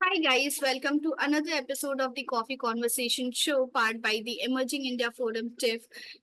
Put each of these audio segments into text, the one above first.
Hi guys, welcome to another episode of the Coffee Conversation Show, powered by the Emerging India Forum TIFF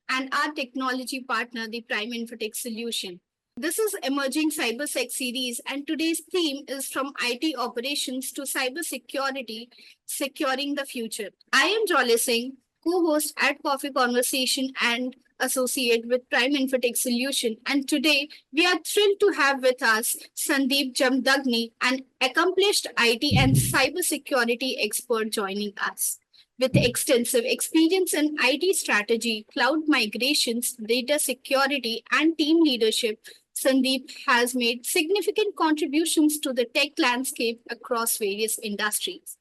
and our technology partner, the Prime Infotech Solution. This is Emerging CyberSec series, and today's theme is from IT operations to cybersecurity, securing the future. I am Jolly Singh, co-host at Coffee Conversation and associate with Prime Infotech Solution, and today we are thrilled to have with us Sandeep Jamdagni, an accomplished IT and cybersecurity expert joining us. With extensive experience in IT strategy, cloud migrations, data security, and team leadership, Sandeep has made significant contributions to the tech landscape across various industries.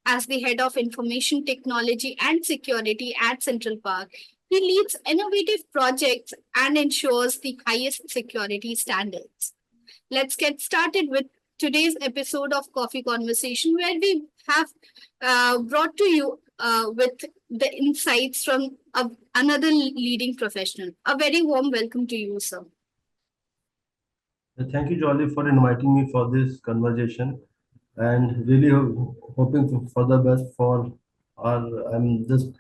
As the head of information technology and security at Central Park, he leads innovative projects and ensures the highest security standards. Let's get started with today's episode of Coffee Conversation, where we have brought to you with the insights from another leading professional. A very warm welcome to you, sir. Thank you, Jolly, for inviting me for this conversation, and really hoping for the best for our. I'm just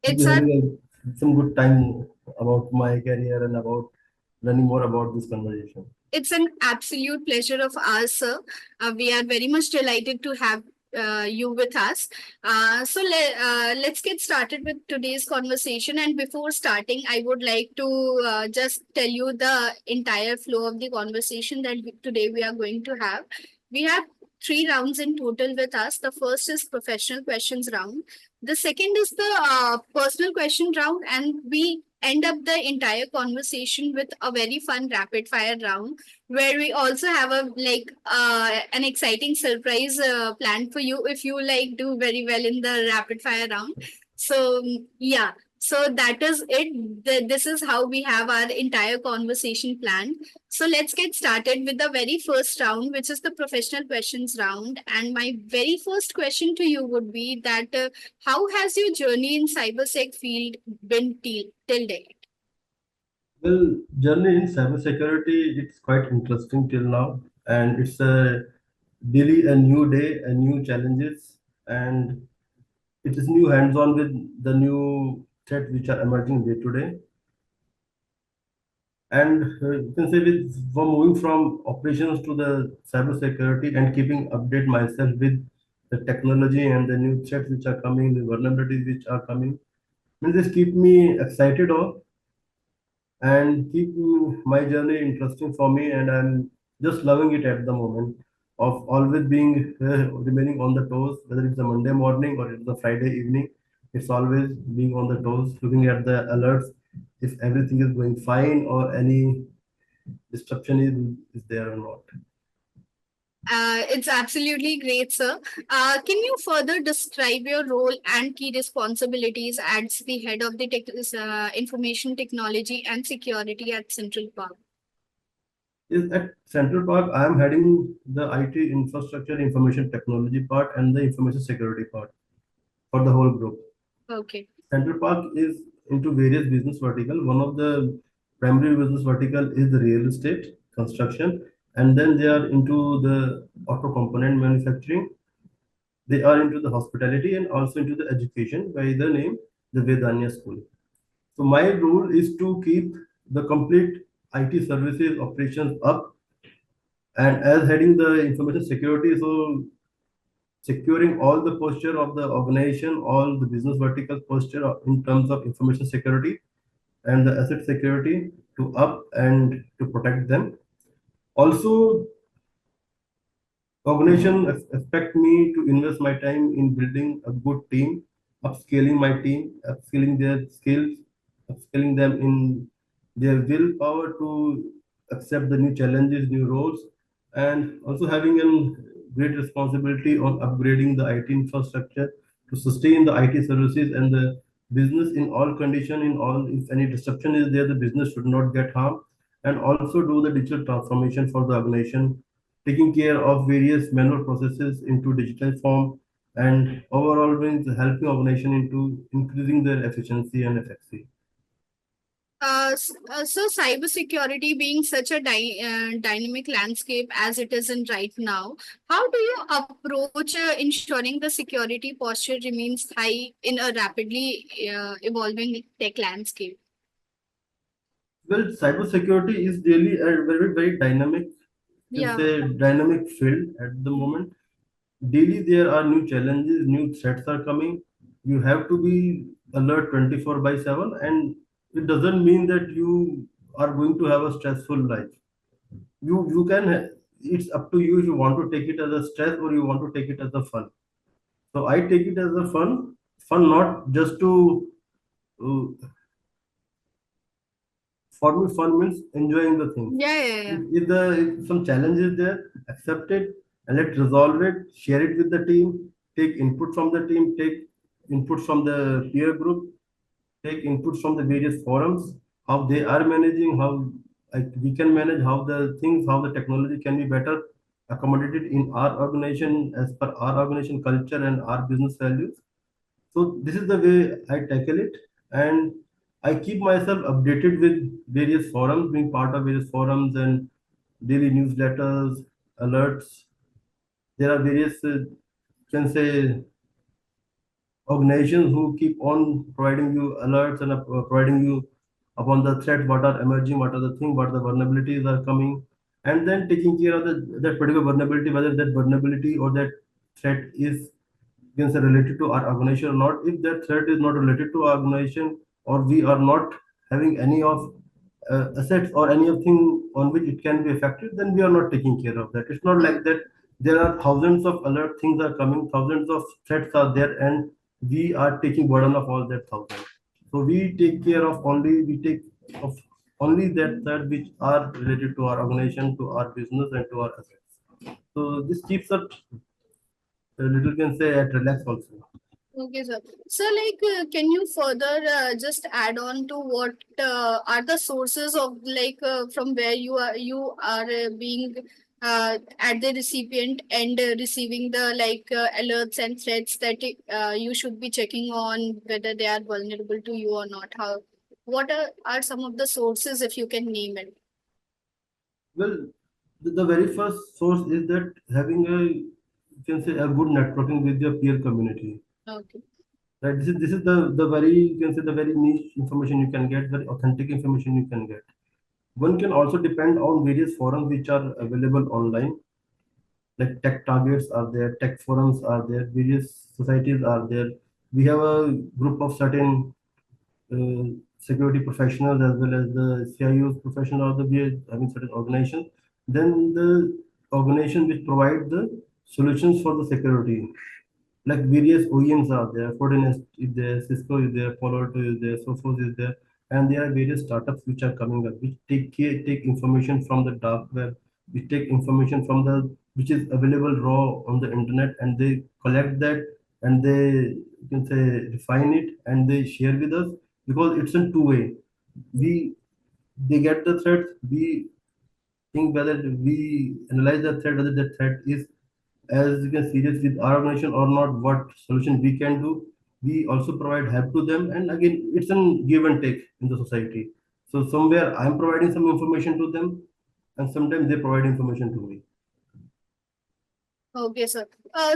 to be It's a having some good time about my career and about learning more about this conversation. It's an absolute pleasure of ours, sir. We are very much delighted to have you with us. Let's get started with today's conversation. And before starting, I would like to just tell you the entire flow of the conversation that today we are going to have. We have three rounds in total with us. The first is professional questions round. The second is the personal question round, and we end up the entire conversation with a very fun rapid fire round where we also have an exciting surprise planned for you if you like do very well in the rapid fire round. So that is it. This is how we have our entire conversation planned. So let's get started with the very first round, which is the professional questions round. And my very first question to you would be that how has your journey in cybersec field been till date? Well, journey in cybersecurity, it's quite interesting till now, and it's a daily a new day, a new challenges, and it is new hands-on with the new threats which are emerging day to day. And you can say with from moving from operations to the cybersecurity and keeping update myself with the technology and the new threats which are coming, the vulnerabilities which are coming, will just keep me excited of and keep my journey interesting for me. And I'm just loving it at the moment of always being remaining on the toes, whether it's a Monday morning or it's a Friday evening. It's always being on the toes, looking at the alerts if everything is going fine or any disruption is there or not. It's absolutely great, sir. Can you further describe your role and key responsibilities as the head of the information technology and security at Central Park? Is at Central Park, I am heading the IT infrastructure, information technology part, and the information security part for the whole group. Okay. Central Park is into various business vertical. One of the primary business vertical is the real estate construction, and then they are into the auto component manufacturing. They are into the hospitality and also into the education by the name the Vedanya School. So my role is to keep the complete IT services operations up, and as heading the information security, so securing all the posture of the organization, all the business vertical posture in terms of information security and the asset security to up and to protect them. Also, organization expect me to invest my time in building a good team, upscaling my team, upscaling their skills, upscaling them in their willpower to accept the new challenges, new roles, and also having a great responsibility on upgrading the IT infrastructure to sustain the IT services and the business in all condition, in all if any disruption is there, the business should not get harmed, and also do the digital transformation for the organization, taking care of various manual processes into digital form, and overall means helping organization into increasing their efficiency and efficacy. So cybersecurity being such a dynamic landscape as it is in right now, how do you approach ensuring the security posture remains high in a rapidly evolving tech landscape? Well, cybersecurity is really a very, very dynamic, you can Yeah. say dynamic field at the moment. Daily there are new challenges, new threats are coming. You have to be alert 24 by 7, and it doesn't mean that you are going to have a stressful life. You can, it's up to you if you want to take it as a stress or you want to take it as a fun. So I take it as a fun not just to for me, fun means enjoying the things. Yeah, yeah, yeah. If some challenge is there, accept it and let's resolve it. Share it with the team. Take input from the team. Take input from the peer group. Take input from the various forums. How they are managing. How like, we can manage. How the things. How the technology can be better accommodated in our organization as per our organization culture and our business values. So this is the way I tackle it, and I keep myself updated with various forums, being part of various forums and daily newsletters, alerts. There are various, can say, organizations who keep on providing you alerts and providing you upon the threat, what are emerging, what are the things, what the vulnerabilities are coming, and then taking care of that particular vulnerability, whether that vulnerability or that threat is, you can say, related to our organization or not. If that threat is not related to our organization, or we are not having any of assets or any of thing on which it can be affected, then we are not taking care of that. It's not like that there are thousands of alert things are coming, thousands of threats are there, and we are taking burden of all that thousand. So we take care of only, we take of only that which are related to our organization, to our business, and to our assets. So this keeps us a little, can say, at relax also. Okay, sir. So, can you further just add on to what are the sources of from where you are being at the recipient and receiving the alerts and threats that you should be checking on whether they are vulnerable to you or not? How what are some of the sources if you can name it? Well, the very first source is that having a, you can say, a good networking with your peer community. Okay. Right. This is the very, you can say, the very niche information you can get, very authentic information you can get. One can also depend on various forums which are available online. Like tech targets are there, tech forums are there, various societies are there. We have a group of certain uh, security professionals as well as the CIOs professionals of the, I mean, certain organizations. Then the organization which provide the solutions for the security, like various OEMs are there, Fortinet is there, Cisco is there, Palo Alto is there, Sophos is there, and there are various startups which are coming up, which take information from the dark web, which take information from the, which is available raw on the internet, and they collect that, and they, you can say, refine it, and they share with us, because it's in two way. We, they get the threats, we think whether we analyze the threat, whether the threat is as, you can, serious with our organization or not, what solution we can do. We also provide help to them, and again it's a give and take in the society. So somewhere I'm providing some information to them, and sometimes they provide information to me. Okay, sir.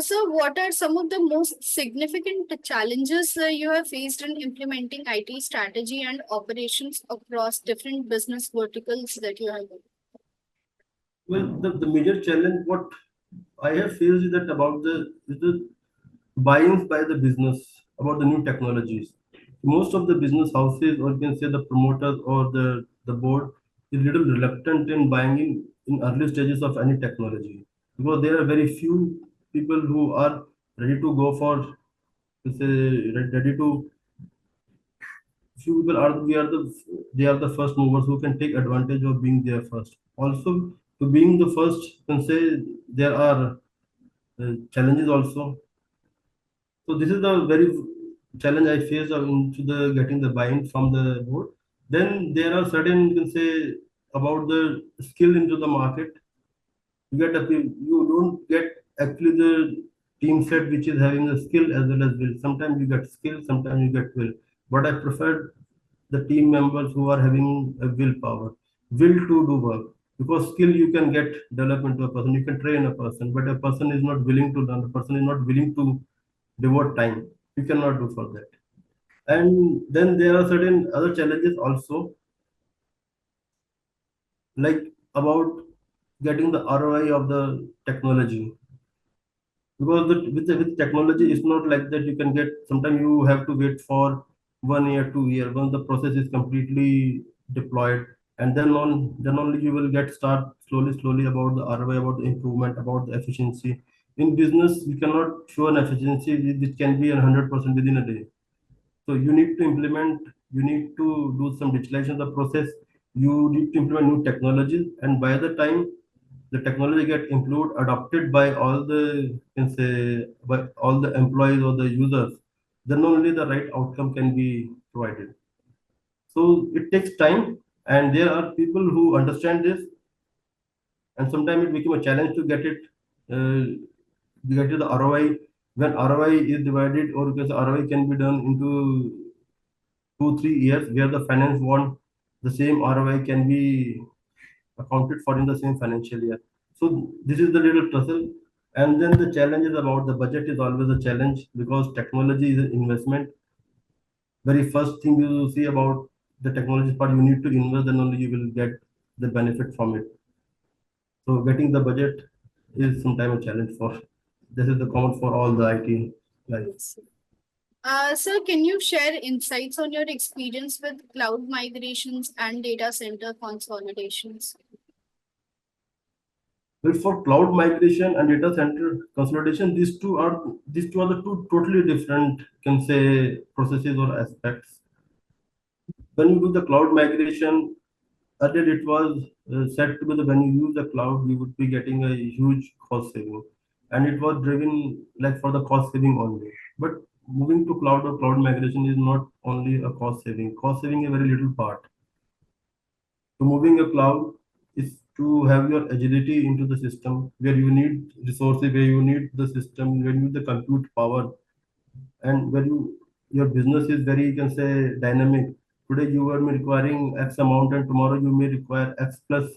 So, what are some of the most significant challenges you have faced in implementing IT strategy and operations across different business verticals that you have? Well, the major challenge what I have faced is that about the buy-ins by the business about the new technologies. Most of the business houses, or you can say the promoters or the board, is little reluctant in buying in early stages of any technology, because there are very few people who are ready to go for, let's say, ready to, few people are, we are the, they are the first movers who can take advantage of being there first. Also, to being the first, you can say, there are challenges also. So this is the very challenge I faced into the getting the buy-in from the board. Then there are certain, you can say, about the skill into the market. You get a you don't get actually the team set which is having a skill as well as will. Sometimes you get skill, sometimes you get will. What I prefer, the team members who are having a willpower, will to do work. Because skill you can get development to a person, you can train a person, but a person is not willing to learn, a person is not willing to devote time. You cannot do for that. And then there are certain other challenges also, like about getting the ROI of the technology. Because with technology, it's not like that you can get, sometimes you have to wait for 1 year, 2 year, once the process is completely deployed, and then only you will get start slowly about the ROI, about the improvement, about the efficiency. In business, you cannot show an efficiency which can be 100% within a day. So you need to implement, you need to do some digitalization of the process, you need to implement new technologies, and by the time the technology get improved, adopted by all the, you can say, by all the employees or the users, then only the right outcome can be provided. So it takes time, and there are people who understand this, and sometimes it become a challenge to get it, get to the ROI. When ROI is divided, or because ROI can be done into 2 3 years, where the finance want the same ROI can be accounted for in the same financial year. So this is the little tussle. And then the challenge is about the budget is always a challenge, because technology is an investment. Very first thing you see about the technology part, you need to invest, and only you will get the benefit from it. So getting the budget is sometimes a challenge for. This is the common for all the IT guys. Yes. Sir, can you share insights on your experience with cloud migrations and data center consolidations? Well, for cloud migration and data center consolidation, these two are the two totally different, can say, processes or aspects. When you do the cloud migration, earlier it was said to be that when you use the cloud, you would be getting a huge cost saving, and it was driven like for the cost saving only. But moving to cloud or cloud migration is not only a cost saving. Cost saving is a very little part. So moving a cloud is to have your agility into the system, where you need resources, where you need the system, where you need the compute power, and where your business is very, you can say, dynamic. Today you are requiring X amount, and tomorrow you may require X plus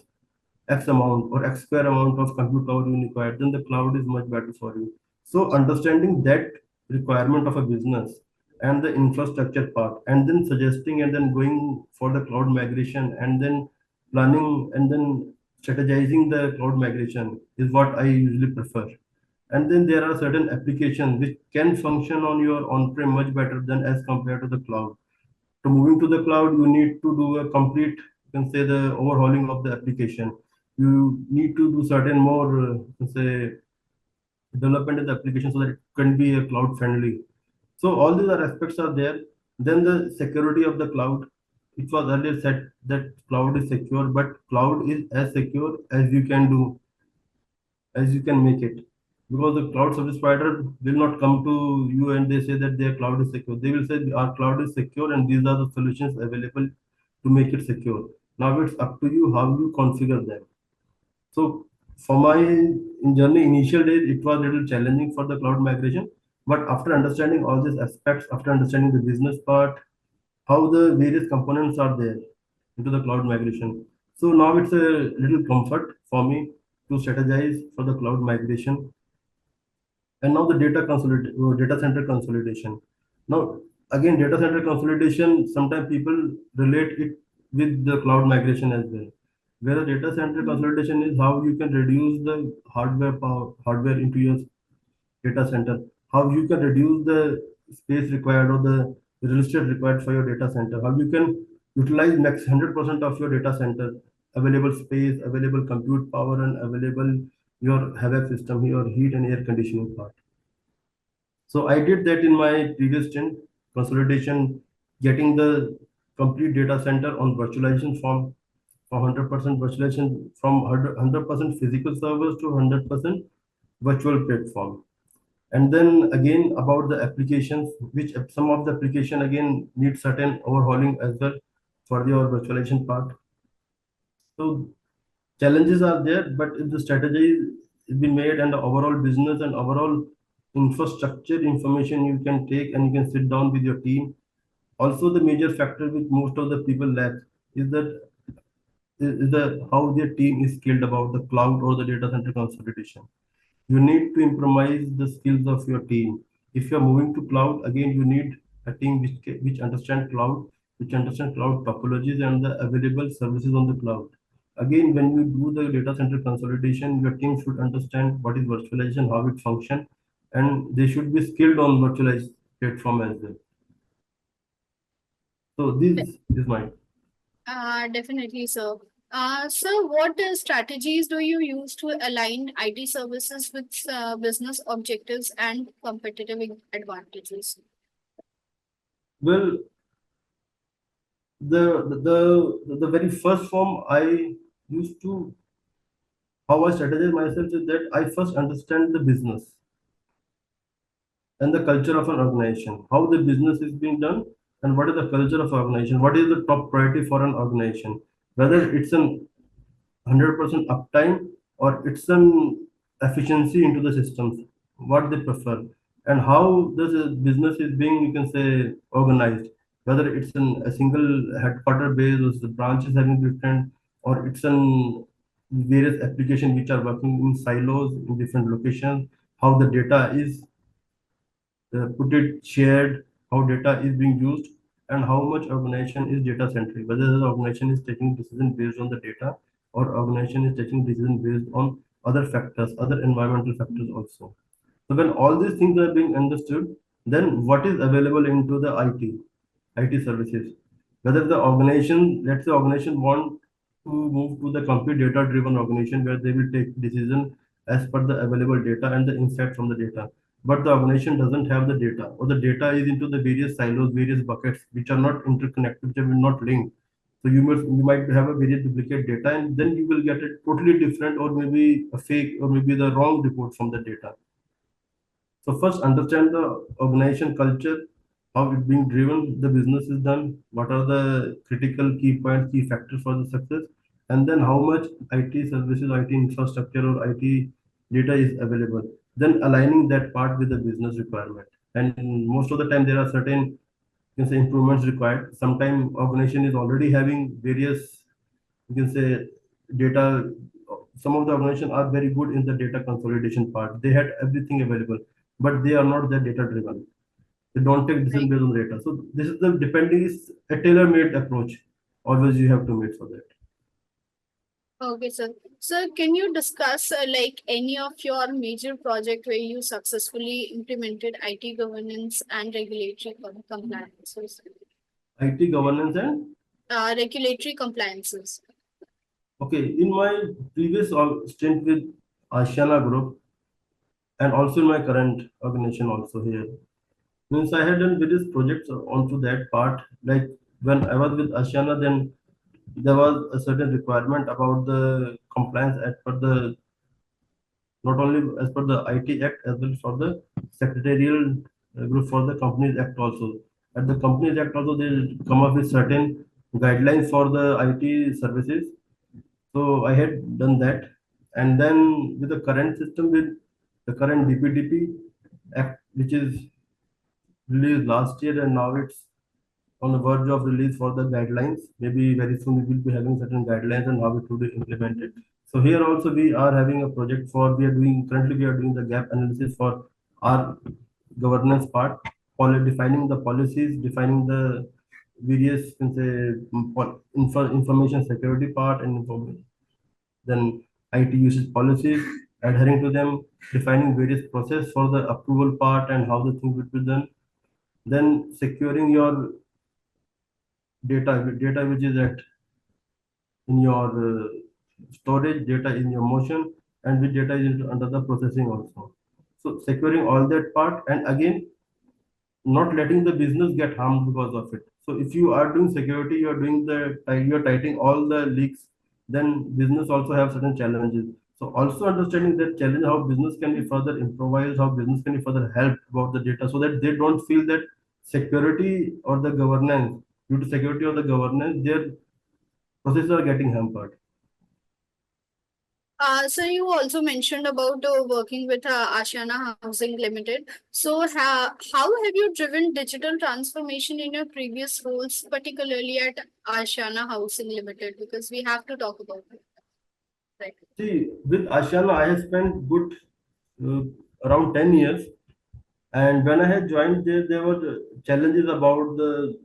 X amount or X square amount of compute power you require. Then the cloud is much better for you. So understanding that requirement of a business and the infrastructure part, and then suggesting and then going for the cloud migration, and then planning and then strategizing the cloud migration is what I usually prefer. And then there are certain applications which can function on your on-prem much better than as compared to the cloud. So moving to the cloud, you need to do a complete, you can say, the overhauling of the application. You need to do certain more, you can say, development in the application so that it can be a cloud friendly. So all these are aspects are there. Then the security of the cloud. It was earlier said that cloud is secure, but cloud is as secure as you can do, as you can make it. Because the cloud service provider will not come to you and they say that their cloud is secure. They will say our cloud is secure and these are the solutions available to make it secure. Now it's up to you how you configure them. So for my in journey initial days, it was a little challenging for the cloud migration. But after understanding all these aspects, after understanding the business part, how the various components are there into the cloud migration. So now it's a little comfort for me to strategize for the cloud migration. And now the data center consolidation. Now again, data center consolidation, sometimes people relate it with the cloud migration as well. Where the data center consolidation is how you can reduce the hardware into your data center, how you can reduce the space required or the real estate required for your data center, how you can utilize max 100% of your data center, available space, available compute power, and available your HVAC system, your heat and air conditioning part. So I did that in my previous stint, consolidation, getting the complete data center on virtualization from 100% virtualization, from 100% physical servers to 100% virtual platform. And then again about the applications, which some of the application again need certain overhauling as well for your virtualization part. So challenges are there, but if the strategy is been made and the overall business and overall infrastructure information you can take, and you can sit down with your team Also, the major factor which most of the people lack is that is the how their team is skilled about the cloud or the data center consolidation. You need to improvise the skills of your team. If you're moving to cloud, again, you need a team which understand cloud, which understand cloud topologies and the available services on the cloud. Again, when you do the data center consolidation, your team should understand what is virtualization, how it functions, and they should be skilled on virtualized platform as well. So this is my. Definitely, sir. So, what strategies do you use to align IT services with business objectives and competitive advantages? Well, the very first form I used to how I strategize myself is that I first understand the business and the culture of an organization, how the business is being done, and what is the culture of organization, what is the top priority for an organization, whether it's an 100% uptime or it's an efficiency into the systems, what they prefer, and how this business is being, you can say, organized, whether it's in a single headquarter base or the branches having different, or it's in various applications which are working in silos in different locations, how the data is put it shared, how data is being used, and how much organization is data centric. Whether the organization is taking decision based on the data, or organization is taking decision based on other factors, other environmental factors also. So when all these things are being understood, then what is available into the IT services. Whether the organization, let's say organization want to move to the complete data-driven organization where they will take decision as per the available data and the insight from the data. But the organization doesn't have the data, or the data is into the various silos, various buckets, which are not interconnected, which are not linked. So you might have a very duplicate data, and then you will get a totally different, or maybe a fake, or maybe the wrong report from the data. So first understand the organization culture, how it's being driven, the business is done, what are the critical key points, key factors for the success, and then how much IT services, IT infrastructure or IT data is available. Then aligning that part with the business requirement. And most of the time there are certain, you can say, improvements required. Sometimes organization is already having various, you can say, data. Some of the organizations are very good in the data consolidation part. They had everything available, but they are not that data driven. They don't take decision Right. based on the data. So this is the depending is a tailor-made approach. Always you have to make for that. Okay, sir. Sir, can you discuss like any of your major project where you successfully implemented IT governance and regulatory compliances? IT governance and Regulatory compliances. okay. In my previous stint with Asiana Group and also in my current organization also here, means I had done various projects onto that part. Like when I was with Asiana, then there was a certain requirement about the compliance as per the not only as per the IT Act as well for the secretarial group for the Companies Act also. At the Companies Act also they come up with certain guidelines for the IT services. So I had done that, and then with the current system with the current DPDP Act, which is released last year, and now it's on the verge of release for the guidelines. Maybe very soon we will be having certain guidelines and how it will be implemented. So here also we are having a project for we are doing the gap analysis for our governance part, defining the policies, defining the various, you can say, information security part and information, then IT usage policies, adhering to them, defining various process for the approval part and how the thing will be done, then securing your data which is at in your storage, data in your motion, and which data is under the processing also. So securing all that part, and again not letting the business get harmed because of it. So if you are doing security, you are doing you are tightening all the leaks, then business also have certain challenges. So also understanding that challenge, how business can be further improvised, how business can be further helped about the data, so that they don't feel that security or the governance, due to security or the governance, their processes are getting hampered. So you also mentioned about working with Ashiana Housing Limited. So how have you driven digital transformation in your previous roles, particularly at Ashiana Housing Limited? Because we have to talk about it, right? See, with Ashiana, I have spent good uh, around 10 years. And when I had joined, there were challenges about the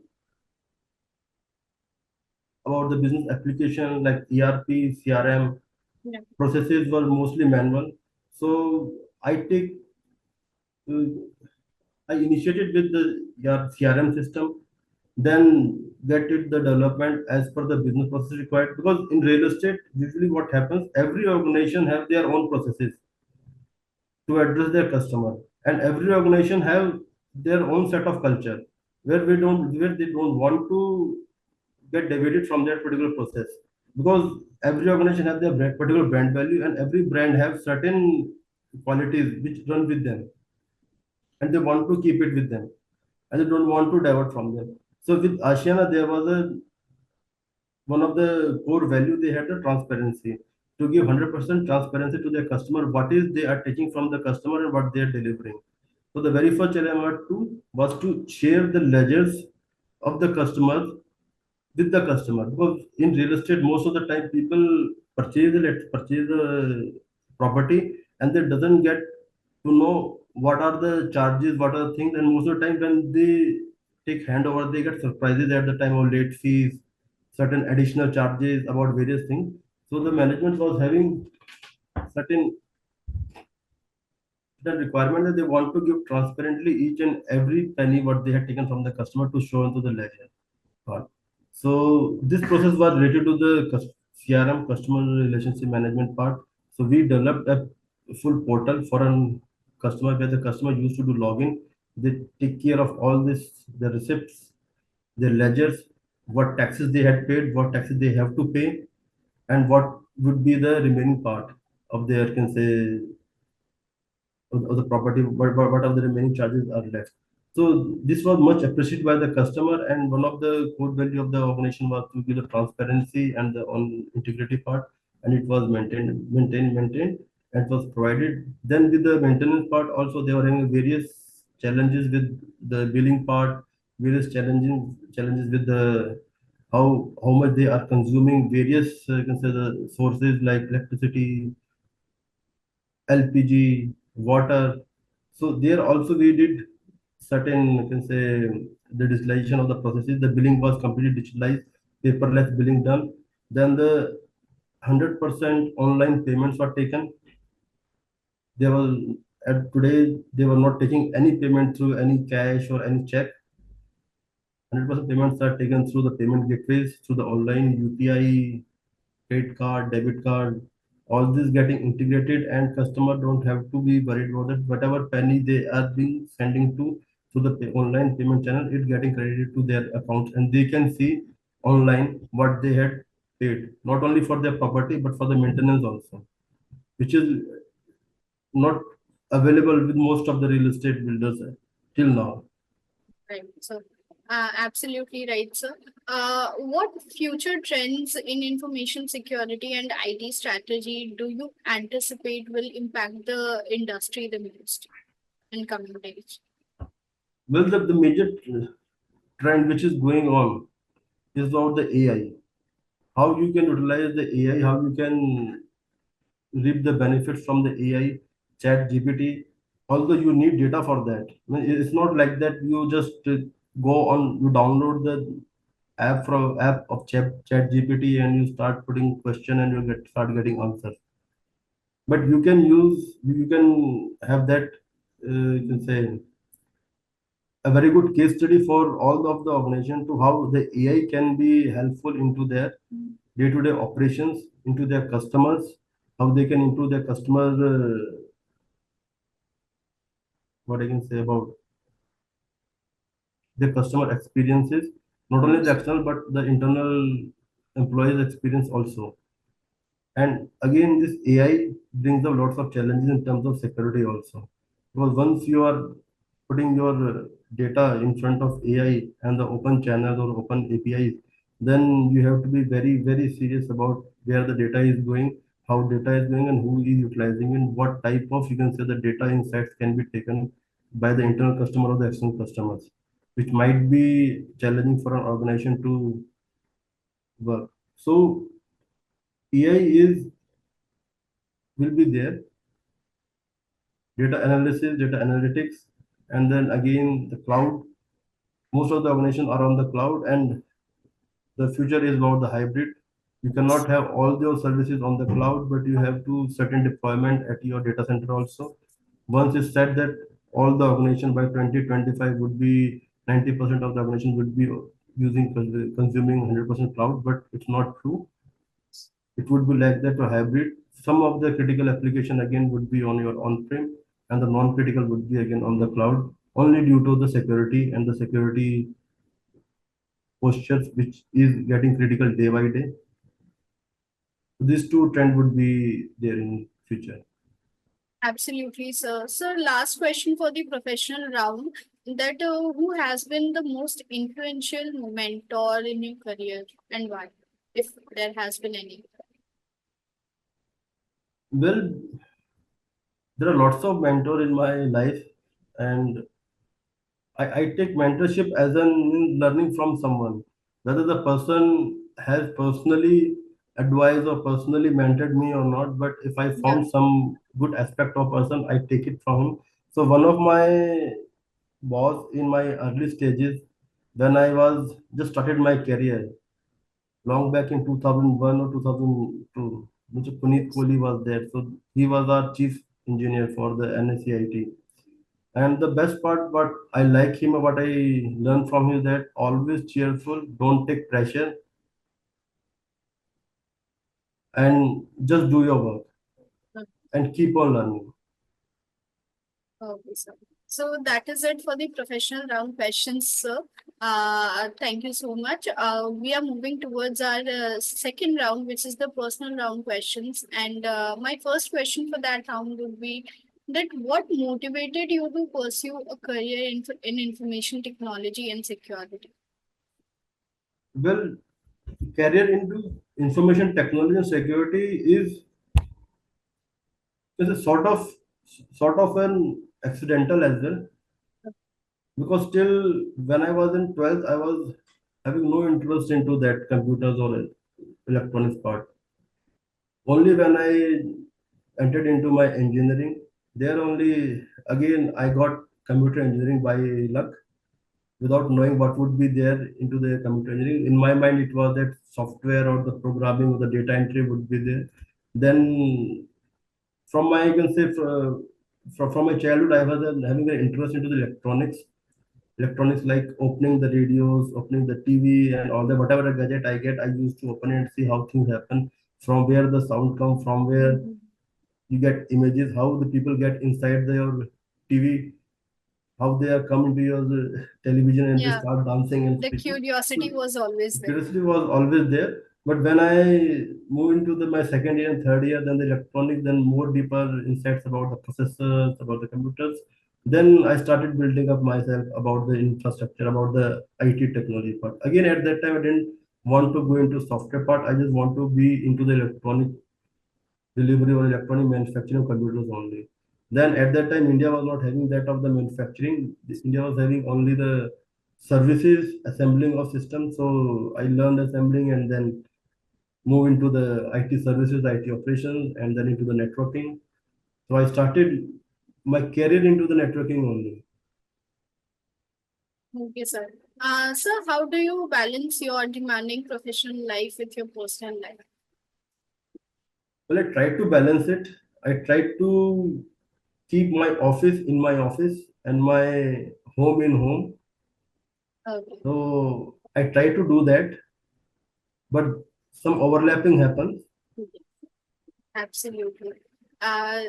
business application like ERP, CRM. Yeah. Processes were mostly manual. So I take uh, I initiated with the your CRM system, then get it the development as per the business process required. Because in real estate, usually what happens, every organization have their own processes to address their customer, and every organization have their own set of culture where they don't want to get deviated from that particular process, because every organization have their particular brand value, and every brand have certain qualities which run with them, and they want to keep it with them, and they don't want to divert from them. So with Asiana, there was a one of the core value they had, the transparency, to give 100% transparency to their customer, what is they are taking from the customer and what they are delivering. So the very first element to was to share the ledgers of the customers with the customer, because in real estate most of the time people purchase the property, and they doesn't get to know what are the charges, what are the things, and most of the time when they take handover, they get surprises at the time of late fees, certain additional charges about various things. So the management was having certain the requirement that they want to give transparently each and every penny what they had taken from the customer to show into the ledger part. So this process was related to the CRM, customer relationship management part. So we developed a full portal for a customer where the customer used to do login. They take care of all this, the receipts, their ledgers, what taxes they had paid, what taxes they have to pay, and what would be the remaining part of their, can say, of the property, what of the remaining charges are left. So this was much appreciated by the customer, and one of the core value of the organization was to give the transparency and the on integrity part, and it was maintained, and it was provided. Then with the maintenance part, also they were having various challenges with the billing part, various challenges with the how much they are consuming various you can say the sources like electricity, LPG, water. So there also we did certain, you can say, the digitalization of the processes. The billing was completely digitalized, paperless billing done. Then the 100% online payments were taken. They were at today they were not taking any payment through any cash or any check. 100% payments are taken through the payment gateways, through the online UPI, credit card, debit card, all this getting integrated, and customer don't have to be worried about it. Whatever penny they are being sending to the online payment channel, it getting credited to their accounts, and they can see online what they had paid, not only for their property but for the maintenance also, which is not available with most of the real estate builders till now. Right. So, absolutely right, sir. What future trends in information security and IT strategy do you anticipate will impact the industry the most in coming days? Well, the major trend which is going on is about the AI. How you can utilize the AI, how you can reap the benefits from the AI, chat GPT, although you need data for that. I mean, it's not like that you just go on, you download the app of chat GPT and you start putting question and you start getting answers. But you can have that, you can say, a very good case study for all of the organization to how the AI can be helpful into their day-to-day operations, into their customers, how they can improve their customer, what I can say about their customer experiences, not only the Yes. external but the internal employees experience also. And again, this AI brings up lots of challenges in terms of security also. Because once you are putting your data in front of AI and the open channels or open APIs, then you have to be very, very serious about where the data is going, how data is going and who is utilizing and what type of, you can say, the data insights can be taken by the internal customer or the external customers, which might be challenging for an organization to work. So AI is will be there, data analysis, data analytics, and then again the cloud. Most of the organizations are on the cloud, and the future is about the hybrid. You cannot have all your services on the cloud, but you have to certain deployment at your data center also. Once it's said that all the organization by 2025 would be 90% of the organization would be using consuming 100% cloud, but it's not true. It would be like that, a hybrid. Some of the critical application again would be on your on-prem, and the non-critical would be again on the cloud, only due to the security and the security postures, which is getting critical day by day. These two trend would be there in future. Absolutely, sir. Sir, last question for the professional round. That who has been the most influential mentor in your career and why, if there has been any? Well, there are lots of mentor in my life, and I take mentorship as an learning from someone. Whether the person has personally advised or personally mentored me or not, but if I Yeah. found some good aspect of person, I take it from him. So one of my boss in my early stages, when I was just started my career, long back in 2001 or 2002, Mr. Puneet Kohli was there. So he was our chief engineer for the NSCIT. And the best part, what I like him, what I learned from him, that always cheerful, don't take pressure, and just do your work and keep on learning. Okay, sir. So that is it for the professional round questions, sir. Thank you so much. We are moving towards our second round, which is the personal round questions. And my first question for that round would be that what motivated you to pursue a career in information technology and security? Well, career into information technology and security is a sort of an accidental as well, because still when I was in 12th, I was having no interest into that computers or electronics part. Only when I entered into my engineering, there only again I got computer engineering by luck, without knowing what would be there into the computer engineering. In my mind, it was that software or the programming or the data entry would be there. Then from my, you can say, from my childhood, I was having an interest into the electronics, like opening the radios, opening the TV, and all the whatever a gadget I get, I used to open it and see how things happen, from where the sound come, from where Mhm. you get images, how the people get inside your TV, how they are coming to your television and they Yeah, start dancing and the speaking. So curiosity was always there. curiosity was always there. But when I moved into my second year and third year, then the electronics, then more deeper insights about the processors, about the computers. Then I started building up myself about the infrastructure, about the IT technology part. Again, at that time, I didn't want to go into software part. I just want to be into the electronic delivery or electronic manufacturing of computers only. Then at that time, India was not having that of the manufacturing. India was having only the services, assembling of systems. So I learned assembling and then move into the IT services, IT operations, and then into the networking. So I started my career into the networking only. Okay, sir. Sir, how do you balance your demanding professional life with your personal life? Well, I tried to balance it. I tried to keep my office in my office and my home in home. Okay. So I try to do that, but some overlapping happens. Absolutely. Uh,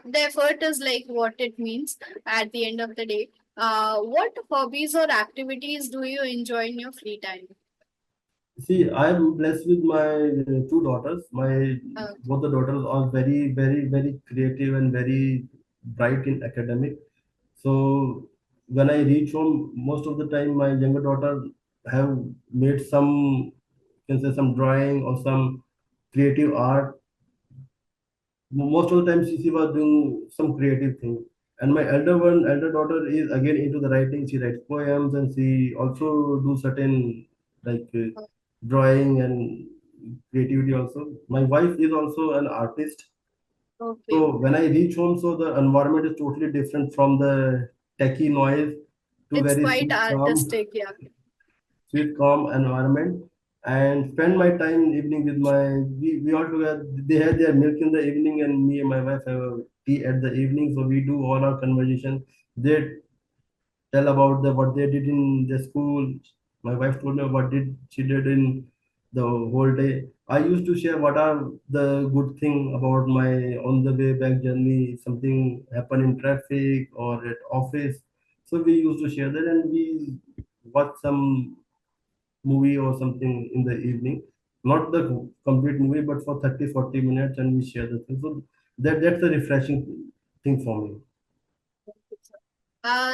the effort is like what it means at the end of the day. What hobbies or activities do you enjoy in your free time? See, I'm blessed with my two daughters. My Uh, both the daughters are very, very, very creative and very bright in academic. So when I reach home, most of the time my younger daughter have made some, you can say, some drawing or some creative art, most of the time she was doing some creative thing. And my elder daughter is again into the writing. She writes poems and she also do certain like drawing and creativity also. My wife is also an artist. Okay. So when I reach home, so the environment is totally different from the techie noise to It's very quite artistic, yeah. sweet, calm environment, and spend my time evening with we all together. They have their milk in the evening, and me and my wife have a tea at the evening. So we do all our conversation. They tell about the what they did in the school. My wife told me what did she did in the whole day. I used to share what are the good thing about my on the way back journey. Something happened in traffic or at office. So we used to share that, and we watch some movie or something in the evening. Not the complete movie, but for 30 40 minutes, and we share the thing. So that's a refreshing thing for me.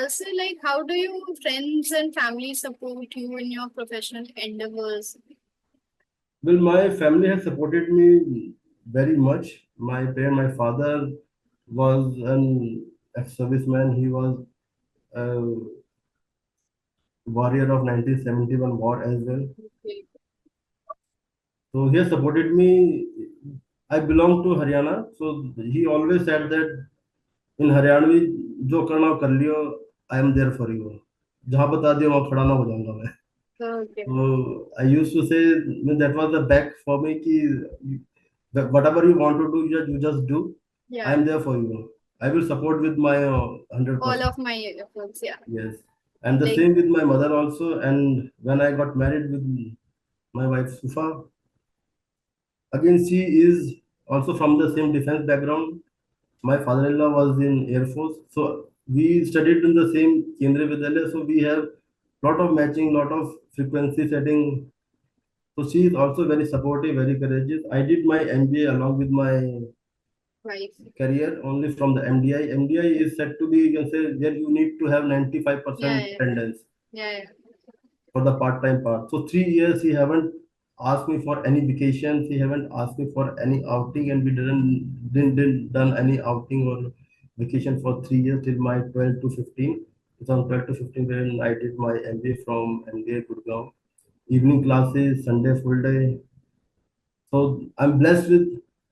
So like how do your friends and family support you in your professional endeavors? Well, my family has supported me very much. My father was an ex-serviceman. He was a warrior of 1971 war as well. Okay. So he has supported me. I belong to Haryana, so he always said that in Haryanvi, जो करना हो कर लियो, I am there for you. जहाँ बता दियो वहाँ खड़ा ना हो जाऊंगा मैं. Okay. So I used to say that was the back for me कि whatever you want to do, you just do. I Yeah. am there for you. I will support with my All 100%. of my efforts, yeah. Yes. And the Like same with my mother also. And when I got married with my wife Sufa, again she is also from the same defense background. My father-in-law was in Air Force, so we studied in the same Kendriya Vidyalaya. So we have lot of matching, lot of frequency setting. So she is also very supportive, very courageous. I did my MBA along with my wife. career only from the MDI. MDI is said to be, you can say, where you need to have Yeah, 95% yeah. attendance Yeah, for the part-time part. So 3 years he haven't asked me for any vacations. He haven't asked me for any outing, and we didn't done any outing or vacation for 3 years till my 12 to 15. It's on 12 to 15 when I did my MBA from MBA Gurgaon. Evening classes, Sunday full day. So I'm blessed with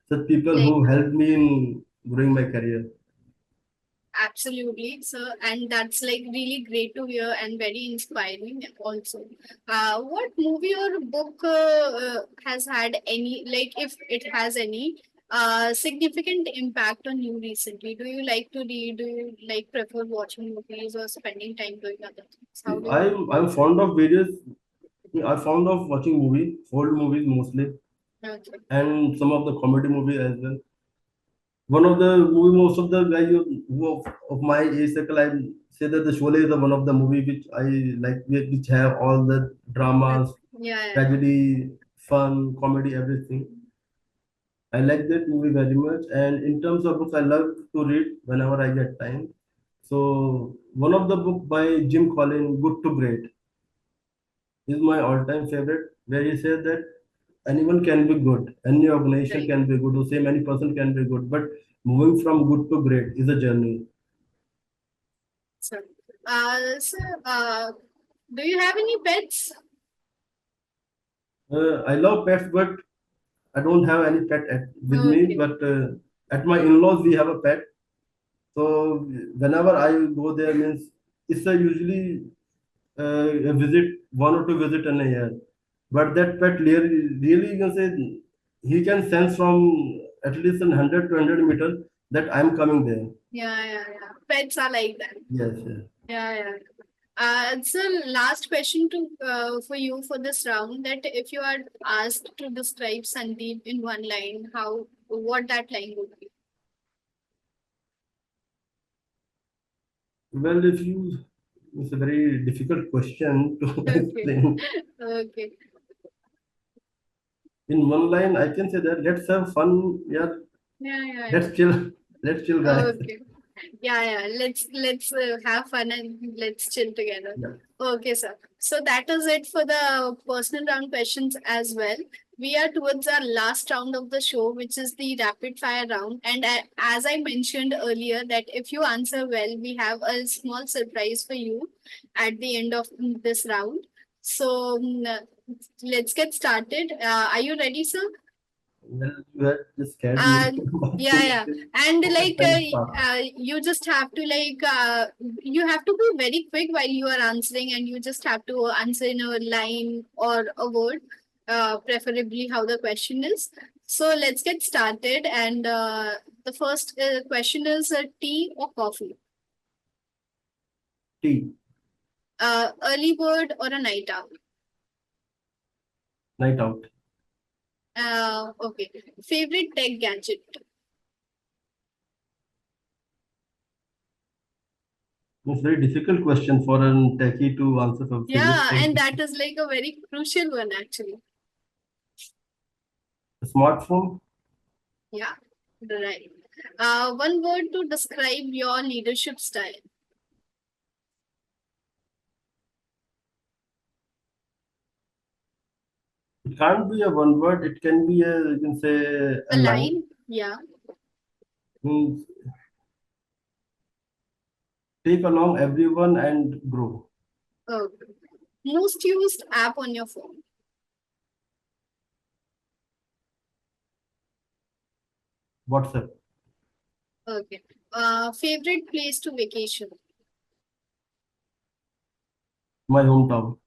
such people like who helped me in growing my career. absolutely. So, and that's like really great to hear and very inspiring also. What movie or book has had any, like, if it has any, significant impact on you recently? Do you like to read? Do you like prefer watching movies or spending time doing other things? How See, do you? I'm fond of various. I'm fond of watching movies, old movies mostly, Okay. and some of the comedy movies as well. One of the movie, most of the guys of my age circle, I say that the Sholay is the one of the movie which I like, which have all the Okay. dramas, Yeah, yeah. tragedy, fun, comedy, everything. I like that movie very much. And in terms of books, I love to read whenever I get time. So one of the book by Jim Collins, Good to Great, is my all-time favorite, where he said that anyone can be good, any organization Right. can be good, or same any person can be good, but moving from good to great is a journey. So, so, do you have any pets? I love pets, but I don't have any pet with me. Okay. But at my in-laws, we have a pet. So whenever I go there, means it's a usually a visit, one or two visit in a year. But that pet really you can say he can sense from at least 100 to 100 meters that I'm coming there. Yeah, yeah, yeah. Pets are like that. Yes, yes. Yeah, yeah. So last question to for you for this round, that if you are asked to describe Sandeep in one line, how what that line would be? Well, if you, it's a very difficult question to Okay. explain. Okay. In one line, I can say that let's have fun. Yeah, Yeah, yeah, yeah. let's chill. Let's chill, guys. Okay. Yeah, yeah. Let's have fun and let's chill together. Yeah. Okay, sir. So that is it for the personal round questions as well. We are towards our last round of the show, which is the rapid fire round. And as I mentioned earlier, that if you answer well, we have a small surprise for you at the end of this round. So let's get started. Are you ready, sir? Well, you had just scared Uh, me. yeah. And Okay, like let's start. you just have to you have to be very quick while you are answering, and you just have to answer in a line or a word, preferably how the question is. So let's get started. And the first question is tea or coffee? Tea, Early bird or a night owl? night out. Okay. Favorite tech gadget? It's a very difficult question for a techie to answer for favorite Yeah, tech. and that is like a very crucial one actually. Smartphone, Yeah, right. One word to describe your leadership style. it can't be a one word, it can be a, you can say a A line. line? Yeah. Means take along everyone and grow. Okay. Most used app on your phone. WhatsApp, Okay. Favorite place to vacation. my hometown.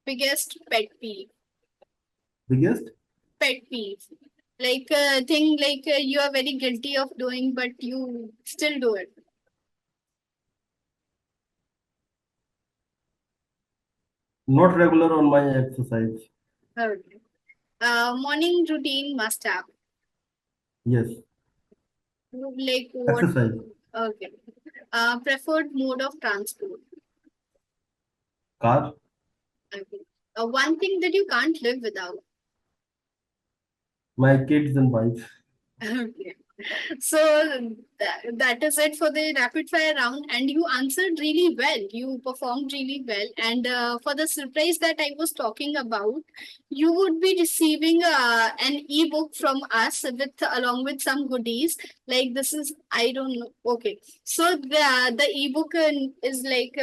Biggest pet peeve. Biggest, Pet peeve. Like a thing like you are very guilty of doing, but you still do it. not regular on my exercise. Okay. Morning routine must have. Yes, Like what? exercise, Okay. Preferred mode of transport. car, Okay. One thing that you can't live without. my kids and wife. Okay. So that is it for the rapid fire round, and you answered really well. You performed really well, and for the surprise that I was talking about, you would be receiving an ebook from us with along with some goodies. Like this is I don't know. Okay, so the ebook is like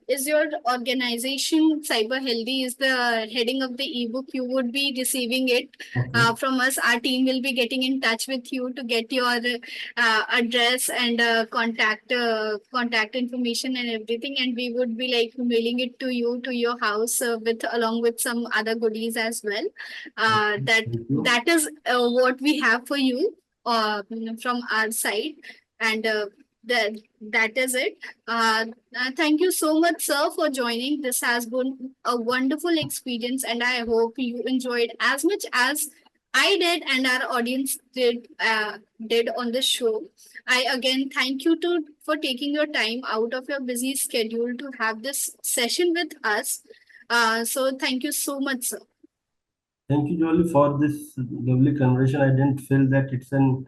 is your organization Cyber Healthy is the heading of the ebook. You would be receiving it Okay, from us. Our team will be getting in touch with you to get your address and contact information and everything, and we would be like mailing it to you to your house with along with some other goodies as well. okay, That thank you. that is what we have for you from our side, and that that is it. Thank you so much, sir, for joining. This has been a wonderful experience, and I hope you enjoyed as much as I did and our audience did on this show. I again thank you to for taking your time out of your busy schedule to have this session with us. So thank you so much, sir. Thank you, Jolly, for this lovely conversation. I didn't feel that it's an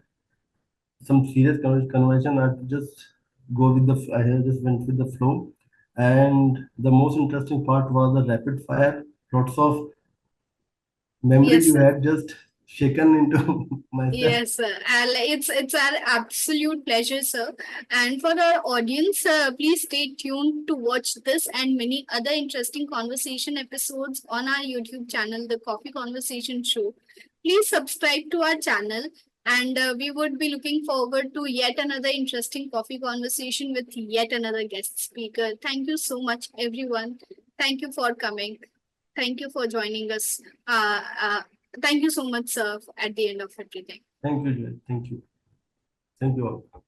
some serious conversation. I just go with the. I just went with the flow, and the most interesting part was the rapid fire. Lots of memory Yes, you sir. had just shaken into myself. Yes, sir. It's our absolute pleasure, sir. And for our audience, please stay tuned to watch this and many other interesting conversation episodes on our YouTube channel, the Coffee Conversation Show. Please subscribe to our channel, and we would be looking forward to yet another interesting coffee conversation with yet another guest speaker. Thank you so much, everyone. Thank you for coming. Thank you for joining us. Thank you so much, sir, at the end of everything. Thank you, Joy. Thank you. Thank you all.